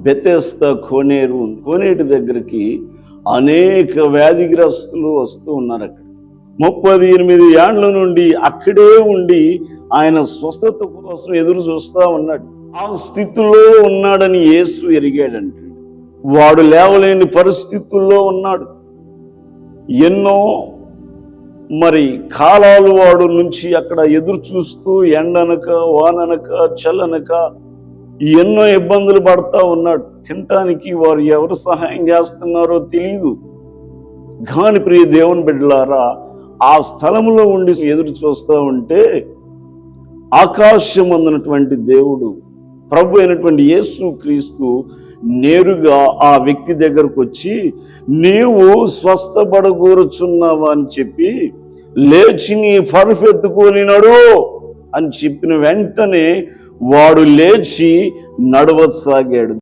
Bethesda కోనేటి దగ్గరికి అనేక వ్యాధిగ్రస్తులు వస్తూ ఉన్నారు. అక్కడ 38 ఏండ్ల నుండి అక్కడే ఉండి ఆయన స్వస్థత కోసం ఎదురు చూస్తూ ఉన్నాడు. ఆ స్థితిలో ఉన్నాడని యేసు ఎరిగాడంటే, వాడు లేవలేని పరిస్థితుల్లో ఉన్నాడు. ఎన్నో కాలాలు వాడు నుంచి అక్కడ ఎదురు చూస్తూ ఎండనక వాననక చల్లనక ఎన్నో ఇబ్బందులు పడతా ఉన్నాడు. తినటానికి వారు ఎవరు సహాయం చేస్తున్నారో తెలియదు. కానీ ప్రియ దేవుని బిడ్డలారా, ఆ స్థలంలో ఉండి ఎదురు చూస్తూ ఉంటే ఆకాశం అందునటువంటి దేవుడు, ప్రభు అయినటువంటి యేసు క్రీస్తు నేరుగా ఆ వ్యక్తి దగ్గరకు వచ్చి, నీవు స్వస్థపడగోరుచున్నావా అని చెప్పి, లేచి నీ పరుపెత్తుకొని నడు అని చెప్పిన వెంటనే వాడు లేచి నడవసాగాడు.